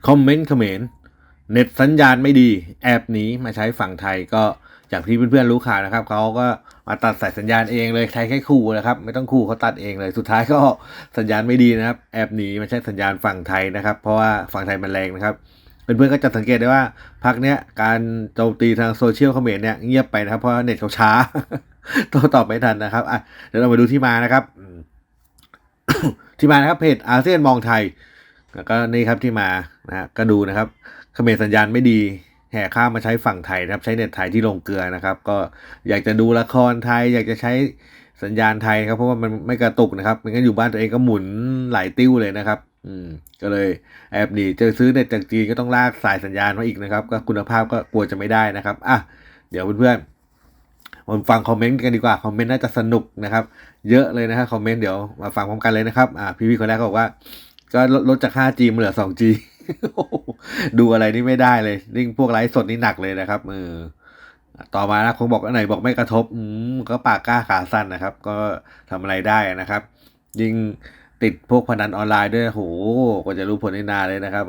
คอมเมนต์เขมรเน็ตสัญญาณไม่ดีแอบหนีมาใช้ฝั่งไทยก็อย่างที่เพื่อนๆรู้ข่าวนะครับเขาก็มาตัดสายสัญญาณเองเลยใช้แค่คู่นะครับไม่ต้องคู่เขาตัดเองเลยสุดท้ายก็สัญญาณไม่ดีนะครับแอบหนีมาใช้สัญญาณฝั่งไทยนะครับเพราะว่าฝั่งไทยมันแรงนะครับเพื่อนๆก็จะสังเกตได้ว่าพักเนี้ยการโจมตีทางโซเชียลเขมรเนี่ยเงียบไปนะครับเพราะเน็ตเขาช้าโต้ตอบไม่ทันนะครับอ่ะเดี๋ยวเรามาดูที่มานะครับที่มานะครับเพจอาเซียนมองไทยแล้วก็นี่ครับที่มานะฮะก็ดูนะครับเขมรสัญญาณไม่ดีแห่ข้ามมาใช้ฝั่งไทยนะครับใช้เน็ตไทยที่ลงเกลือนะครับก็อยากจะดูละครไทยอยากจะใช้สัญญาณไทยครับเพราะว่ามันไม่กระตุกนะครับมันก็อยู่บ้านตัวเองก็หมุนหลายติ้วเลยนะครับก็เลยแอบหนีจะซื้อเน็ตจากจีนก็ต้องลากสายสัญญาณมาอีกนะครับก็คุณภาพก็กลัวจะไม่ได้นะครับอ่ะเดี๋ยวเพื่อนๆมาฟังคอมเมนต์กันดีกว่าคอมเมนต์น่าจะสนุกนะครับเยอะเลยนะครับคอมเมนต์เดี๋ยวมาฟังพร้อมกันเลยนะครับพี่คนแรกก็บอกว่าก็ลดจาก 5G มาเหลือ 2G ดูอะไรนี่ไม่ได้เลยนี่พวกไลฟ์สดนี่หนักเลยนะครับต่อมานะคงบอกอันไหนบอกไม่กระทบก็ปากกล้าขาสั้นนะครับ ก็ทำอะไรได้นะครับ ยิ่งติดพวกพนันออนไลน์ด้วยโหก็จะรู้ผลในนานเลยนะครับ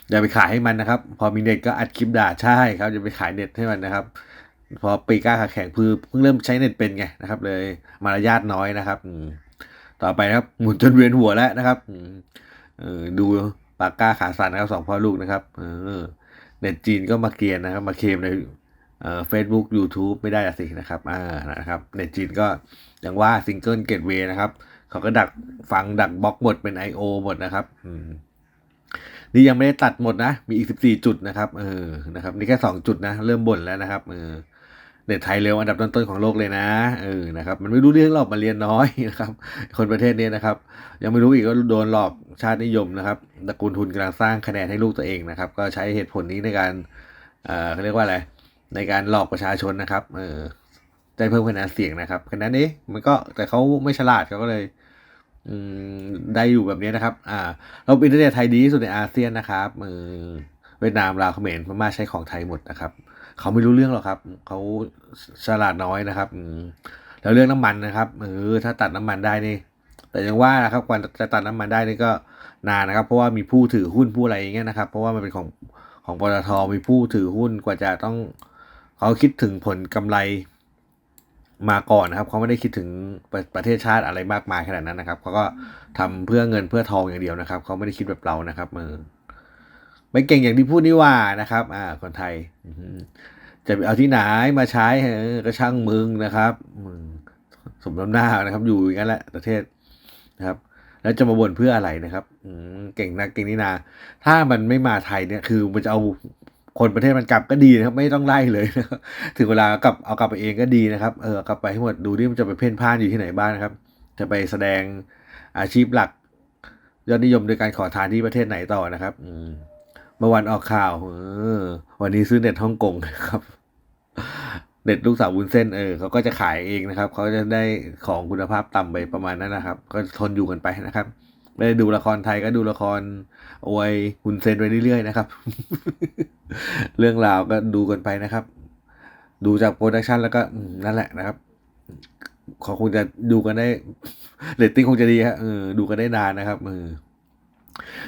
อย่าไปขายให้มันนะครับ พอมีเน็ตก็อัดคลิปด่าใช่ครับอย่าไปขายเน็ตให้มันนะครับ พอปีกล้าขาแข็งคือเพิ่งเริ่มใช้เน็ตเป็นไงนะครับ เลยมารยาทน้อยนะครับต่อไปนะครับหมุนจนเวียนหัวแล้วนะครับดูปากกล้าขาสั่นนะครับสองพ่อลูกนะครับเน็ตจีนก็มาเกียนนะครับมาเคลมในFacebook YouTube ไม่ได้สินะครับนะครับเน็ตจีนก็อย่างว่าซิงเกิลเกตเวย์นะครับเขาก็ดักฟังดักบล็อกหมดเป็น I.O. หมดนะครับนี่ยังไม่ได้ตัดหมดนะมีอีก14จุดนะครับนะครับนี่แค่2จุดนะเริ่มบ่นแล้วนะครับเน็ตไทยเร็วอันดับต้นๆของโลกเลยนะนะครับมันไม่รู้เรื่องหรอกมันเรียนน้อยนะครับคนประเทศนี้นะครับยังไม่รู้อีกก็โดนหลอกชาตินิยมนะครับตระกูลทุนกำลังสร้างคะแนนให้ลูกตัวเองนะครับก็ใช้เหตุผลนี้ในการเขาเรียกว่าอะไรในการหลอกประชาชนนะครับได้เพิ่มคะแนนเสียงนะครับคะแนนนี้มันก็แต่เขาไม่ฉลาดเขาก็เลยได้อยู่แบบนี้นะครับเราอินเทอร์เน็ตไทยดีที่สุดในอาเซียนนะครับเวียดนามลาวเขมรพม่าใช้ของไทยหมดนะครับเขาไม่รู้เรื่องหรอกครับเขาฉลาดน้อยนะครับแล้วเรื่องน้ำมันนะครับถ้าตัดน้ำมันได้นี่แต่ยังว่านะครับกว่าจะตัดน้ำมันได้นี่ก็นานนะครับเพราะว่ามีผู้ถือหุ้นผู้อะไรอย่างเงี้ยนะครับเพราะว่ามันเป็นของปตทมีผู้ถือหุ้นกว่าจะต้องเขาคิดถึงผลกำไรมาก่อนนะครับเขาไม่ได้คิดถึงประเทศชาติอะไรมากมายขนาดนั้นนะครับเขาก็ทำเพื่อเงินเพื่อทองอย่างเดียวนะครับเขาไม่ได้คิดแบบเรานะครับไม่เก่งอย่างที่พูดนี่ว่านะครับคนไทยจะไปเอาที่ไหนมาใช้ก็ช่างมึงนะครับสมน้ำหน้านะครับอยู่อย่างนั้นแหละประเทศนะครับแล้วจะมาบ่นเพื่ออะไรนะครับเก่งนักเก่งนี่นาถ้ามันไม่มาไทยเนี่ยคือมันจะเอาคนประเทศมันกลับก็ดีนะครับไม่ต้องไล่เลยนะครับถึงเวลากลับเอากลับไปเองก็ดีนะครับกลับไปให้หมดดูที่มันจะไปเพ่นพ่านอยู่ที่ไหนบ้างนะครับ จะไปแสดงอาชีพหลักยอดนิยมโดยการขอทานที่ประเทศไหนต่อนะครับเมื่อวันออกข่าววันนี้ซื้อเน็ตฮ่องกงครับเน็ตลูกสาววุ้นเส้นเขาก็จะขายเองนะครับเขาจะได้ของคุณภาพต่ำไปประมาณนั้นนะครับก็ทนอยู่กันไปนะครับไม่ได้ดูละครไทยก็ดูละครโอยวุ้นเส้นไปเรื่อยๆนะครับเรื่องราวก็ดูกันไปนะครับ ดูจากโปรดักชันแล้วก็นั่นแหละนะครับเขาคงจะดูกันได้เรตติ้งคงจะดีครับดูกันได้นานนะครับ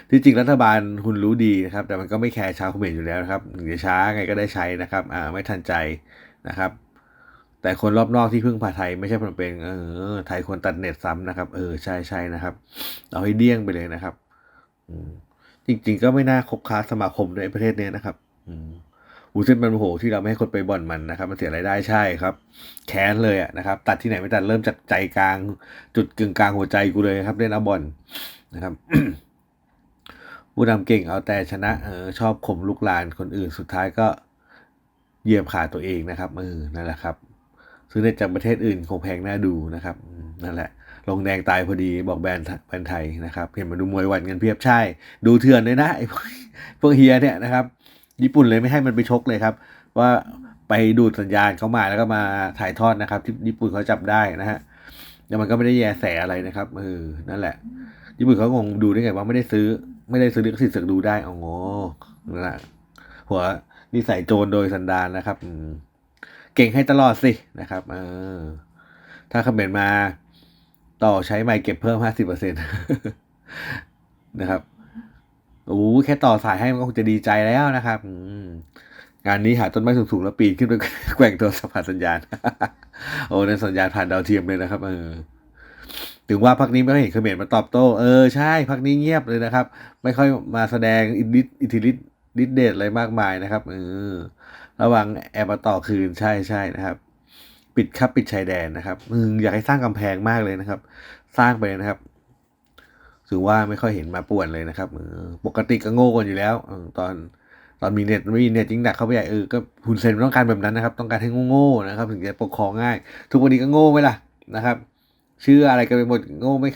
ที่จริงรัฐบาลคุณรู้ดีนะครับแต่มันก็ไม่แคร์ชาวเขมรอยู่แล้วนะครับเดี๋ยวช้าไงก็ได้ใช้นะครับไม่ทันใจนะครับแต่คนรอบนอกที่พึ่งพาไทยไม่ใช่เป็นไทยควรตัดเน็ตซ้ำนะครับใช่นะครับเอาให้เดี้ยงไปเลยนะครับจริงๆก็ไม่น่าคบค้าสมาคมในประเทศนี้นะครับซึ่งมันโหที่เราไม่ให้คนไปบ่อนมันนะครับมันเสียรายได้ใช่ครับแค้นเลยนะครับตัดที่ไหนไม่ตัดเริ่มจากใจกลางจุดกึ่งกลางหัวใจกูเลยครับเล่นเอาบ่อนนะครับ ผู้นำเก่งเอาแต่ชนะชอบข่มลูกหลานคนอื่นสุดท้ายก็เหยียบขาตัวเองนะครับนั่นแหละครับซื้อเน็ตจากประเทศอื่นคงแพงน่าดูนะครับนั่นแหละลงแดงตายพอดีบอกแบรนด์ไทยนะครับเห็นมาดูมวยวันกันเพียบใช่ดูเถื่อนเลยนะไอ้พวกเฮียเนี่ยนะครับญี่ปุ่นเลยไม่ให้มันไปชกเลยครับว่าไปดูดสัญญาณเขามาแล้วก็มาถ่ายทอดนะครับที่ญี่ปุ่นเขาจับได้นะฮะแต่มันก็ไม่ได้แยแสอะไรนะครับนั่นแหละญี่ปุ่นเขางงดูได้ไงว่าไม่ได้ซื้อลิขสิทธิ์เสือกดูได้อ๋อนั่นแหละหัวนิสัยโจรโดยสันดานนะครับเก่งให้ตลอดสินะครับถ้าคอมเมนต์มาต่อใช้ไมค์เก็บเพิ่ม50%นะครับโอ้ อ้แค่ต่อสายให้มันก็คงจะดีใจแล้วนะครับงานนี้หาต้นไม้สูงๆแล้วปีนขึ้นไป แกว่งตัวสัมผัสสัญญาณ โอ้นั่นสัญญาณผ่านดาวเทียมเลยนะครับถึงว่าพักนี้ไม่ค่อยเห็นเขมรมาตอบโต้ใช่พักนี้เงียบเลยนะครับ ไม่ค่อยมาแสดงอิทธิฤทธิ์ฤทธิ์เดชอะไรมากมายนะครับระวังแอบมาต่อคืนใช่นะครับ ปิดชายแดนนะครับอยากให้สร้างกำแพงมากเลยนะครับ สร้างไปนะครับถือว่าไม่ค่อยเห็นมาป่วนเลยนะครับปกติก็โง่กันอยู่แล้วตอนมีเน็ตไม่มีเน็ตยิ่งหนักเข้าไปใหญ่ก็ฮุนเซนต้องการแบบนั้นนะครับ ต้องการให้โง่ๆนะครับ ถึงจะปกครองง่าย ทุกวันนี้ก็โง่ไหมล่ะนะครับเชื่ออะไรกันไปหมดโง่ไม่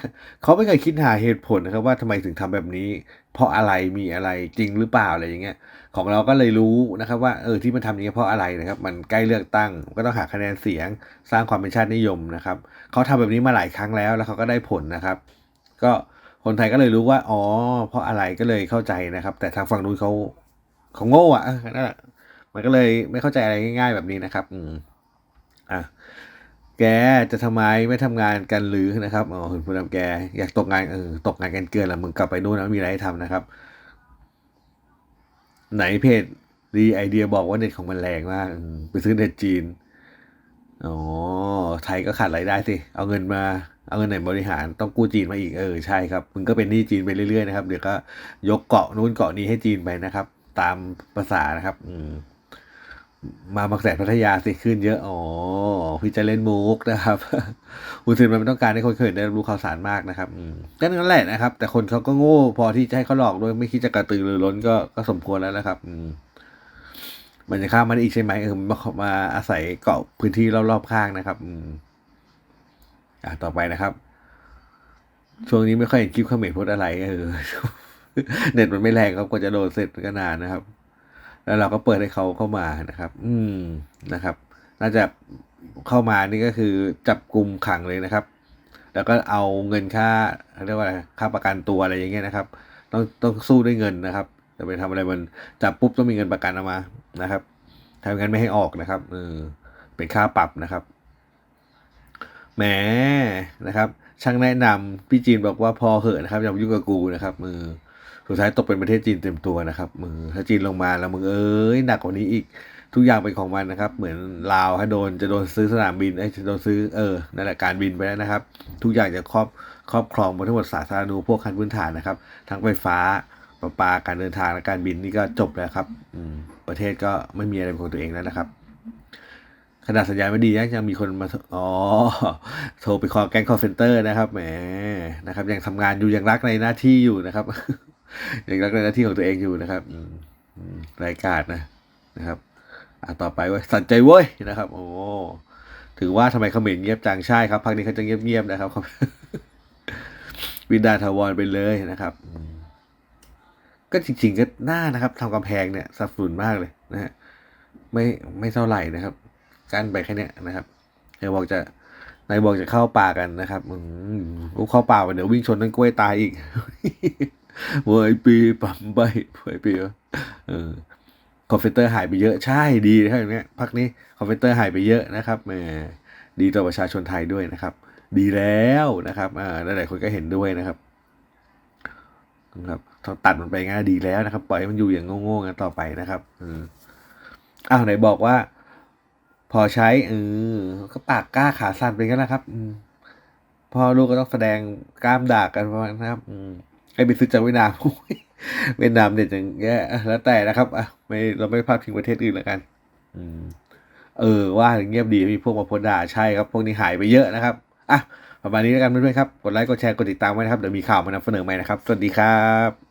เขาไม่เคยคิดหาเหตุผลนะครับว่าทำไมถึงทำแบบนี้ เพราะอะไรมีอะไรจริงหรือเปล่าอะไรอย่างเงี้ยของเราก็เลยรู้นะครับว่าที่มันทำอย่างนี้เพราะอะไรนะครับ มันใกล้เลือกตั้งก็ต้องหาคะแนนเสียงสร้างความเป็นชาตินิยมนะครับเขาทำแบบนี้มาหลายครั้งแล้วเขาก็ได้ผลนะครับ ก็คนไทยก็เลยรู้ว่าเพราะอะไรก็เลยเข้าใจนะครับ แต่ทางฝั่งนู้นเขาโง่นั่นแหละมันก็เลยไม่เข้าใจอะไรง่ายๆแบบนี้นะครับอ่ะแกจะทำไมไม่ทำงานกันหรือนะครับคุณผู้นำแกอยากตกงานตกงานกันเกินละมึงกลับไปนู่นนะไม่มีอะไรให้ทำนะครับ ไหนเพจดีไอเดียบอกว่าเน็ตของมันแรงมากไปซื้อเน็ตจีนอ๋อไทยก็ขาดรายได้สิเอาเงินไหนบริหารต้องกู้จีนมาอีกใช่ครับมึงก็เป็นหนี้จีนไปเรื่อยๆนะครับเดี๋ยวก็ยกเกาะนู้นเกาะนี้ให้จีนไปนะครับ ตามภาษานะครับมาบางแสนพัทยาสิขึ้นเยอะพี่จะเล่นมุกนะครับคุณซินมันไม่ต้องการให้คนเคยได้รู้ข่าวสารมากนะครับก็นั่นแหละนะครับ แต่คนเขาก็โง่พอที่จะให้เขาหลอกด้วยไม่คิดจะกระตือรือร้นก็สมควรแล้วนะครับมันจะข้ามมาได้อีกใช่ไหมมาอาศัยเกาะพื้นที่รอบๆข้างนะครับต่อไปนะครับ ช่วงนี้ไม่ค่อยเห็นคลิปเขมรพูดอะไรเน็ตมันไม่แรงครับกว่าจะโดนเสร็จก็นานนะครับ แล้วเราก็เปิดให้เขาเข้ามานะครับ นะครับ น่าจะเข้ามานี่ก็คือจับกลุ่มขังเลยนะครับ แล้วก็เอาเงินค่าเรียกว่าค่าประกันตัวอะไรอย่างเงี้ยนะครับ ต้องสู้ด้วยเงินนะครับจะไปทำอะไรมันจับปุ๊บต้องมีเงินประกันออกมานะครับถ้าไม่งั้นไม่ให้ออกนะครับเป็นค่าปรับนะครับแหมนะครับ ช่างแนะนำพี่จีนบอกว่าพอเหอะนะครับอย่ามายุ่งกับกูนะครับสุดท้ายตกเป็นประเทศจีนเต็มตัวนะครับถ้าจีนลงมาแล้วหนักกว่านี้อีกทุกอย่างเป็นของมันนะครับ เหมือนลาวถ้าจะโดนซื้อสนามบินจะโดนซื้อนั่นแหละการบินไปแล้วนะครับ ทุกอย่างจะครอบครองหมดทั้งหมดสาธารณูปโภคขั้นพื้นฐานนะครับ ทั้งไฟฟ้าประปาการเดินทางและการบินนี่ก็จบแล้วครับประเทศก็ไม่มีอะไรเป็นของตัวเองแล้วนะครับขนาดสัญญาณไม่ดียังมีคนมาโทรไปคอแก๊งคอลเซ็นเตอร์นะครับแหมนะครับยังทำงานอยู่ยังรักในหน้าที่อยู่นะครับ ยังรักในหน้าที่ของตัวเองอยู่นะครับรายการนะครับต่อไปว่าสันใจเว้ยนะครับถือว่าทำไมเขมรเงียบจังใช่ครับพักนี้เขาจะเงียบๆนะครับวินดาทาวรไปเลยนะครับก็จริงๆก็น่านะครับทำกำแพงเนี่ยสับสนมากเลยนะฮะไม่เท่าไหร่นะครับกั้นไปแค่นี้นะครับนายบอกจะเข้าป่ากันนะครับเข้าป่าไปเดี๋ยววิ่งชนต้นกล้วยตายอีกเว้ยปีปั๊มใบเว้ยปีคอมพิวเตอร์หายไปเยอะใช่ดีนะครับอย่างเนี้ยพักนี้คอมพิวเตอร์หายไปเยอะนะครับแหมดีต่อประชาชนไทยด้วยนะครับ ดีแล้วนะครับหลายๆคนก็เห็นด้วยนะครับตัดมันไปง่ายดีแล้วนะครับ ปล่อยให้มันอยู่อย่างโง่ๆกันต่อไปนะครับไหนบอกว่า พอใช้ก็ปากกล้าขาสั่นไปกันนะครับพ่อลูกก็ต้องแสดงกล้ามด่ากันประมาณนะครับให้ไปซื้อจากเวียดนาม เวียดนามเนี่ยอย่างเงี้ยแล้วแต่นะครับเราไม่พลาดทิ้งประเทศอื่นแล้วกันว่าเงียบดีมีพวกมาโพสด่าใช่ครับพวกนี้หายไปเยอะนะครับประมาณนี้แล้วกันเพื่อนๆครับกดไลค์กดแชร์กดติดตามไว้นะครับเดี๋ยวมีข่าวมานำเสนอใหม่นะครับสวัสดีครับ